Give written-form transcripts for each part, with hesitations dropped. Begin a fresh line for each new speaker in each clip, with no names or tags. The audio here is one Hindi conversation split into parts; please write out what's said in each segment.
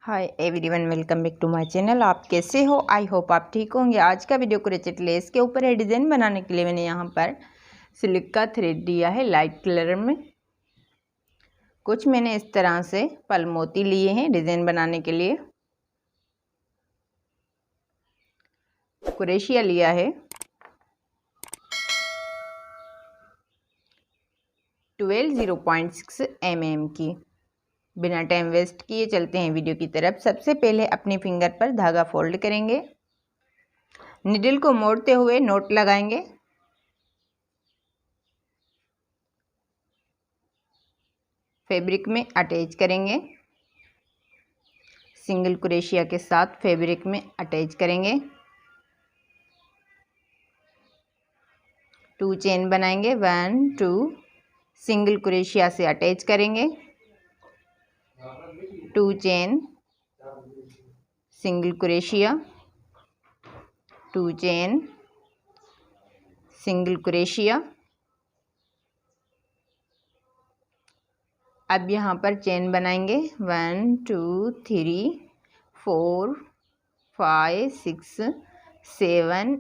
Hi everyone, welcome back to my channel. आप कैसे हो? आई होप आप ठीक होंगे। आज का वीडियो क्रोचेट लेस के ऊपर है। डिज़ाइन बनाने के लिए मैंने यहाँ पर सिल्क का थ्रेड दिया है लाइट कलर में। कुछ मैंने इस तरह से पल मोती लिए हैं डिज़ाइन बनाने के लिए। क्रोशिया लिया है 12.0.6 mm की। बिना टाइम वेस्ट किए चलते हैं वीडियो की तरफ। सबसे पहले अपनी फिंगर पर धागा फोल्ड करेंगे, निडल को मोड़ते हुए नोट लगाएंगे। फैब्रिक में अटैच करेंगे, सिंगल क्रोशिया के साथ फैब्रिक में अटैच करेंगे। 2 चेन बनाएंगे, 1 2 सिंगल क्रोशिया से अटैच करेंगे। 2 chain, single crochet, 2 chain, single crochet. अब यहाँ पर चेन बनाएंगे 1 2 3 4 5 6 7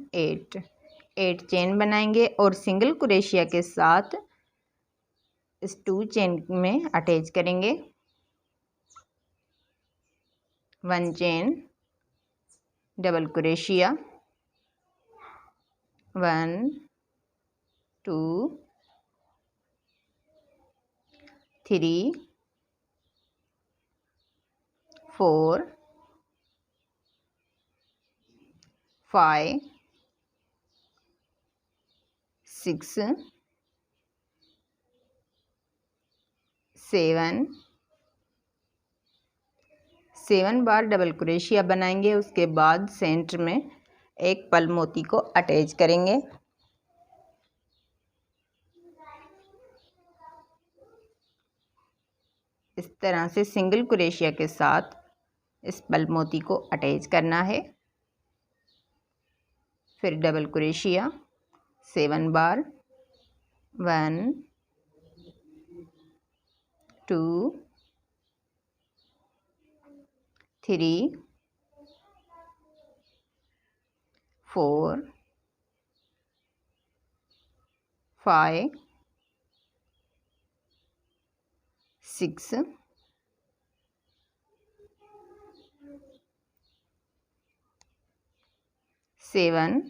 8 चेन बनाएंगे और सिंगल क्रोशिया के साथ इस 2 चेन में अटैच करेंगे। 1 चेन, डबल क्रोशिया, 1 2 3 4 5 6 7 बार डबल क्रोशिया बनाएंगे। उसके बाद सेंटर में एक पल मोती को अटैच करेंगे। इस तरह से सिंगल क्रोशिया के साथ इस पल मोती को अटैच करना है। फिर डबल क्रोशिया 7 बार, 1 2 3 4 5 6 7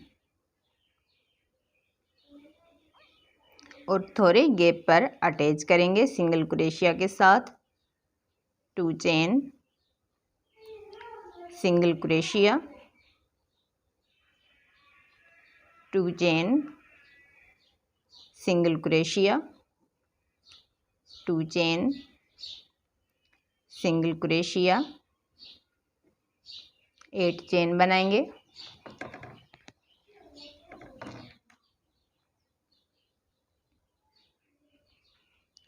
और थोड़े गैप पर अटैच करेंगे सिंगल क्रोशिया के साथ। 2 chain, single crochet, 2 chain, single crochet, 2 chain, single crochet. 8 chain बनाएंगे।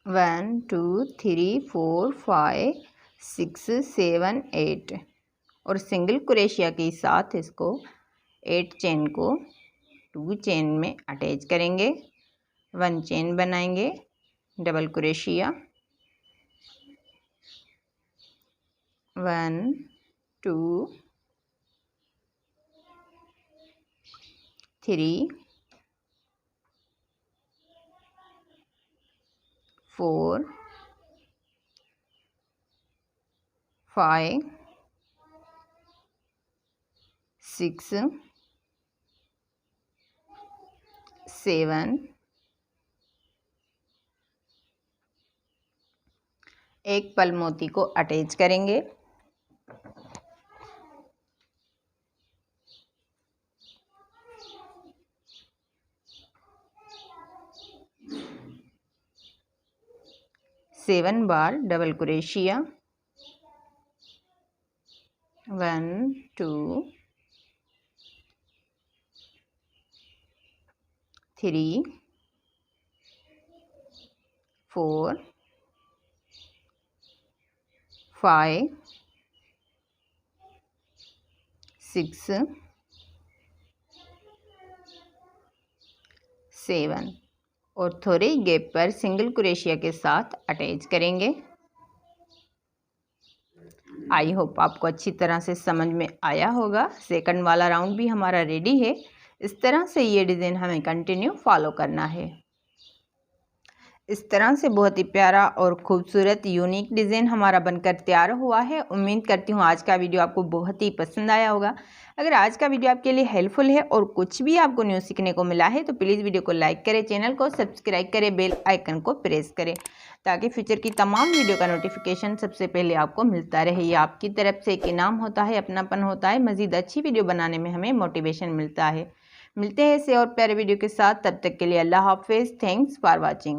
वन 2 3 4 5 6 7 8 और सिंगल क्रोशिया के साथ इसको 8 चेन को 2 चेन में अटैच करेंगे। 1 चेन बनाएंगे, डबल क्रोशिया, 1 2 3 4 5 6 7 एक पल मोती को अटैच करेंगे। सेवन बार डबल क्रोशिया, 1 2 3 4 5 6 7 और थोड़े गैप पर सिंगल क्रोशिया के साथ अटैच करेंगे। आई होप आपको अच्छी तरह से समझ में आया होगा। सेकंड वाला राउंड भी हमारा रेडी है। इस तरह से ये डिज़ाइन हमें कंटिन्यू फॉलो करना है। इस तरह से बहुत ही प्यारा और खूबसूरत यूनिक डिज़ाइन हमारा बनकर तैयार हुआ है। उम्मीद करती हूँ आज का वीडियो आपको बहुत ही पसंद आया होगा। अगर आज का वीडियो आपके लिए हेल्पफुल है और कुछ भी आपको न्यू सीखने को मिला है तो प्लीज़ वीडियो को लाइक करें, चैनल को सब्सक्राइब करें, बेल आइकन को प्रेस करें ताकि फ्यूचर की तमाम वीडियो का नोटिफिकेशन सबसे पहले आपको मिलता रहे। ये आपकी तरफ से एक इनाम होता है, अपनापन होता है, मज़ीद अच्छी वीडियो बनाने में हमें मोटिवेशन मिलता है। मिलते हैं ऐसे और प्यारे वीडियो के साथ, तब तक के लिए अल्लाह हाफिज़। Thanks for watching.